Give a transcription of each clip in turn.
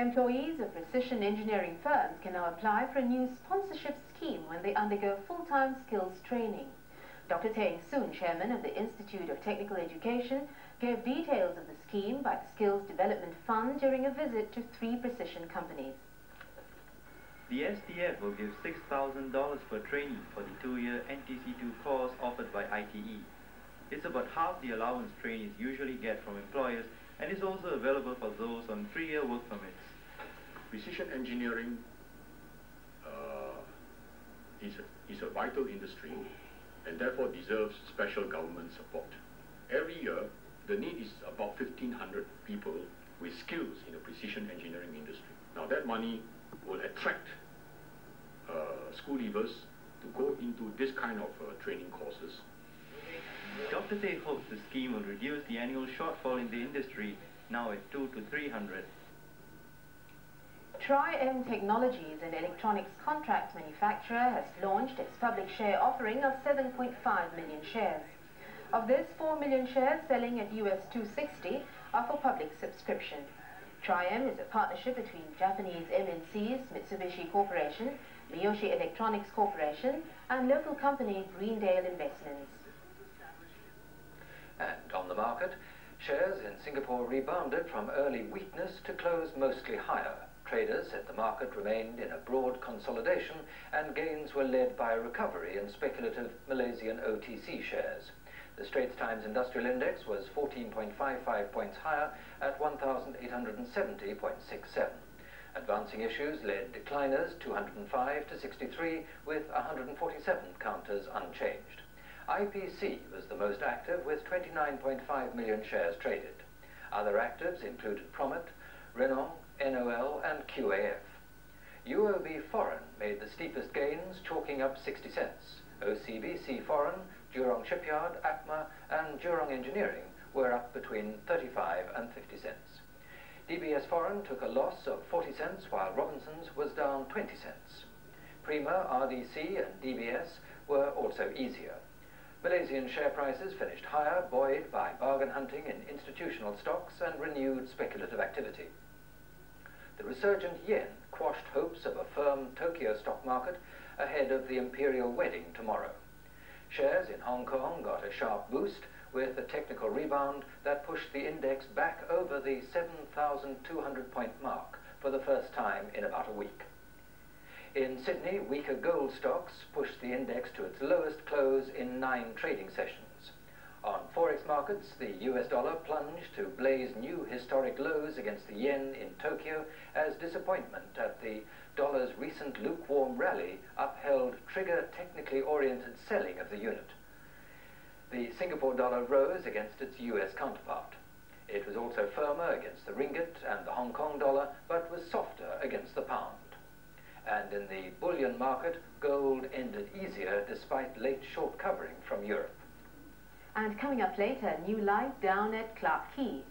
Employees of precision engineering firms can now apply for a new sponsorship scheme when they undergo full-time skills training. Dr. Teng Soon, chairman of the Institute of Technical Education, gave details of the scheme by the Skills Development Fund during a visit to 3 precision companies. The SDF will give $6,000 per trainee for the 2-year NTC2 course offered by ITE. It's about half the allowance trainees usually get from employers, and is also available for those on 3-year work permits. Precision engineering is a vital industry and therefore deserves special government support. Every year, the need is about 1,500 people with skills in the precision engineering industry. Now that money will attract school leavers to go into this kind of training courses. Dr. Tay hopes the scheme will reduce the annual shortfall in the industry, now at 200 to 300. Tri-M Technologies, an electronics contract manufacturer, has launched its public share offering of 7.5 million shares. Of this, 4 million shares selling at US $260 are for public subscription. Tri-M is a partnership between Japanese MNCs Mitsubishi Corporation, Miyoshi Electronics Corporation, and local company Greendale Investments. And on the market, shares in Singapore rebounded from early weakness to close mostly higher. Traders said the market remained in a broad consolidation and gains were led by a recovery in speculative Malaysian OTC shares. The Straits Times Industrial Index was 14.55 points higher at 1,870.67. Advancing issues led decliners 205 to 63 with 147 counters unchanged. IPC was the most active with 29.5 million shares traded. Other actives included Promet, Renault, NOL and QAF. UOB Foreign made the steepest gains, chalking up 60 cents. OCBC Foreign, Jurong Shipyard, ACMA and Jurong Engineering were up between 35 and 50 cents. DBS Foreign took a loss of 40 cents while Robinson's was down 20 cents. Prima, RDC and DBS were also easier. Malaysian share prices finished higher, buoyed by bargain hunting in institutional stocks and renewed speculative activity. The resurgent yen quashed hopes of a firm Tokyo stock market ahead of the imperial wedding tomorrow. Shares in Hong Kong got a sharp boost with a technical rebound that pushed the index back over the 7,200 point mark for the first time in about a week. In Sydney, weaker gold stocks pushed the index to its lowest close in 9 trading sessions. On forex markets, the US dollar plunged to blaze new historic lows against the yen in Tokyo as disappointment at the dollar's recent lukewarm rally upheld trigger technically oriented selling of the unit. The Singapore dollar rose against its US counterpart. It was also firmer against the ringgit and the Hong Kong dollar, but was softer against the pound. And in the bullion market, gold ended easier despite late short covering from Europe. And coming up later, new life down at Clarke Quay.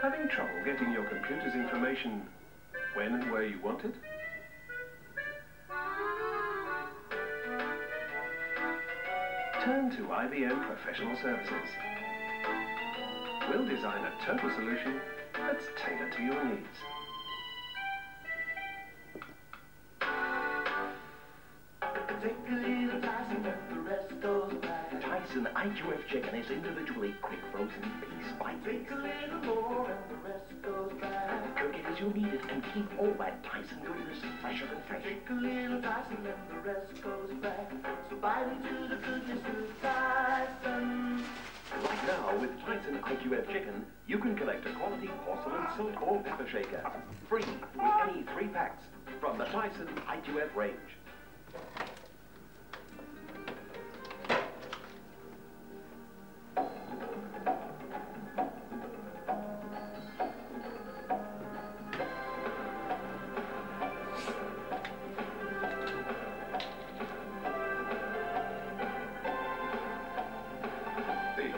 Having trouble getting your computer's information when and where you want it? Turn to IBM Professional Services. We'll design a total solution that's tailored to your needs. Tyson IQF chicken is individually quick frozen piece by piece. Cook it as you need it and keep all that Tyson goodness fresher and fresh. Take a little Tyson and the rest goes back. So bite into the goodness of Tyson. Right now, with Tyson IQF chicken, you can collect a quality porcelain salt or pepper shaker. Free with any 3 packs from the Tyson IQF range.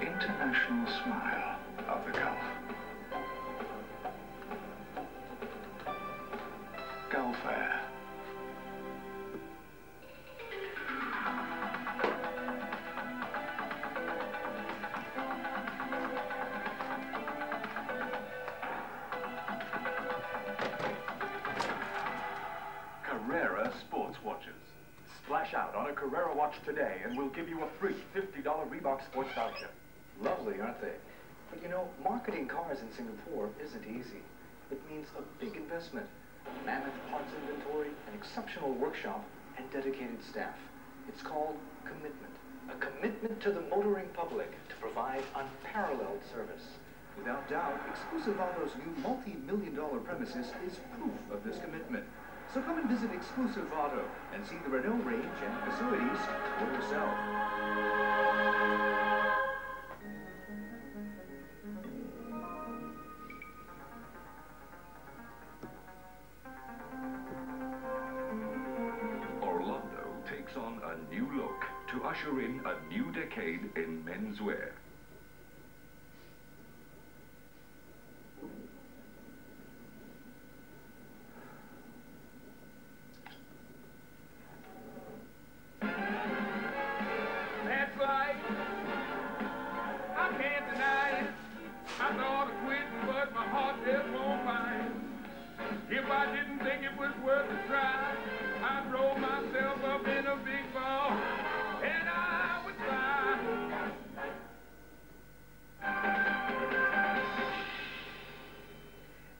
International smile of the Gulf. Gulf Air. Splash out on a Carrera watch today and we'll give you a free $50 Reebok sports voucher. Lovely, aren't they? But you know, marketing cars in Singapore isn't easy. It means a big investment, mammoth parts inventory, an exceptional workshop, and dedicated staff. It's called commitment. A commitment to the motoring public to provide unparalleled service. Without doubt, Exclusive Auto's new multi-million-dollar premises is proof of this commitment. So come and visit Exclusive Auto and see the Renault range and facilities for yourself. Orlando takes on a new look to usher in a new decade in menswear. That's right. I can't deny it. I thought of quitting, but my heart just won't find. If I didn't think it was worth a try, I'd roll myself up in a big ball, and I would fly.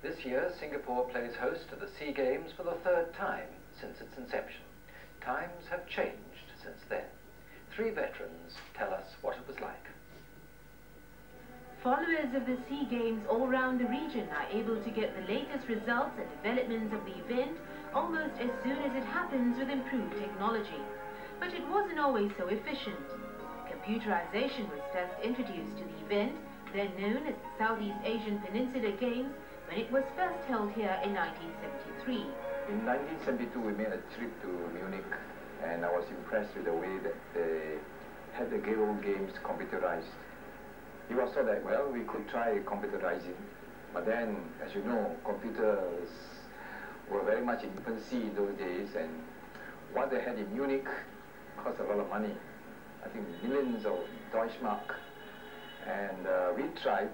This year, Singapore plays host to the SEA Games for the third time since its inception. Times have changed since then. Three veterans tell us what it was like. Followers of the SEA Games all round the region are able to get the latest results and developments of the event almost as soon as it happens with improved technology. But it wasn't always so efficient. Computerization was first introduced to the event, then known as the Southeast Asian Peninsula Games, when it was first held here in 1973. In 1972, we made a trip to Munich, and I was impressed with the way that they had the old games computerized. It was so that, well, we could try computerizing, but then, as you know, computers were very much in infancy in those days, and what they had in Munich cost a lot of money. I think millions of Deutschmark, and we tried,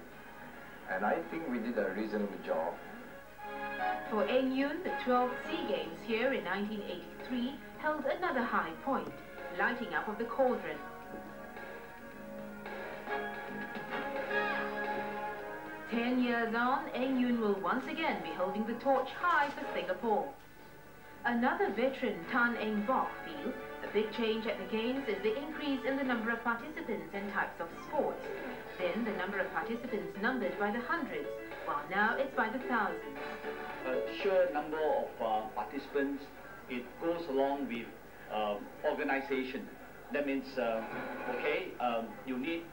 and I think we did a reasonable job. For Eng Yun, the 12th SEA Games here in 1983 held another high point, lighting up of the cauldron. Ten years on, Eng Yun will once again be holding the torch high for Singapore. Another veteran, Tan Eng Bok, feels the big change at the Games is the increase in the number of participants and types of sports. Then the number of participants numbered by the hundreds, while now it's by the thousands. A sheer number of participants, it goes along with organization. That means, you need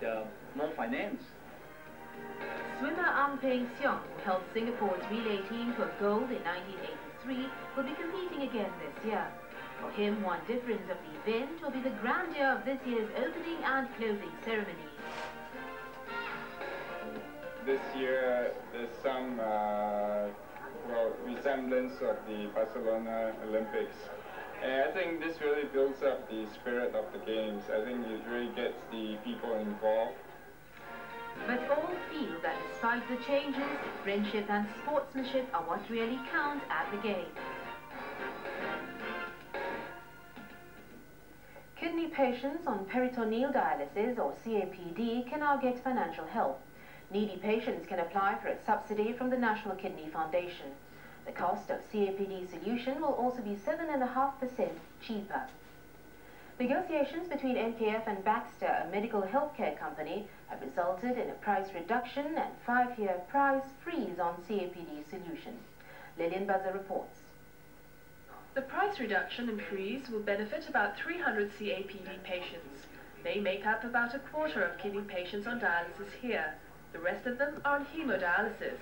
more finance. Swimmer Ang Peng Siong, who held Singapore's relay team to a gold in 1983, will be competing again this year. For him, one difference of the event will be the grandeur of this year's opening and closing ceremonies. This year, there's some resemblance of the Barcelona Olympics. And I think this really builds up the spirit of the Games. I think it really gets the people involved. But all feel that despite the changes, friendship and sportsmanship are what really count at the Games. Kidney patients on peritoneal dialysis or CAPD can now get financial help. Needy patients can apply for a subsidy from the National Kidney Foundation. The cost of CAPD solution will also be 7.5% cheaper. Negotiations between NKF and Baxter, a medical healthcare company, have resulted in a price reduction and 5-year price freeze on CAPD solution. Lillian Buzzer reports. The price reduction and freeze will benefit about 300 CAPD patients. They make up about a quarter of kidney patients on dialysis here. The rest of them are on hemodialysis.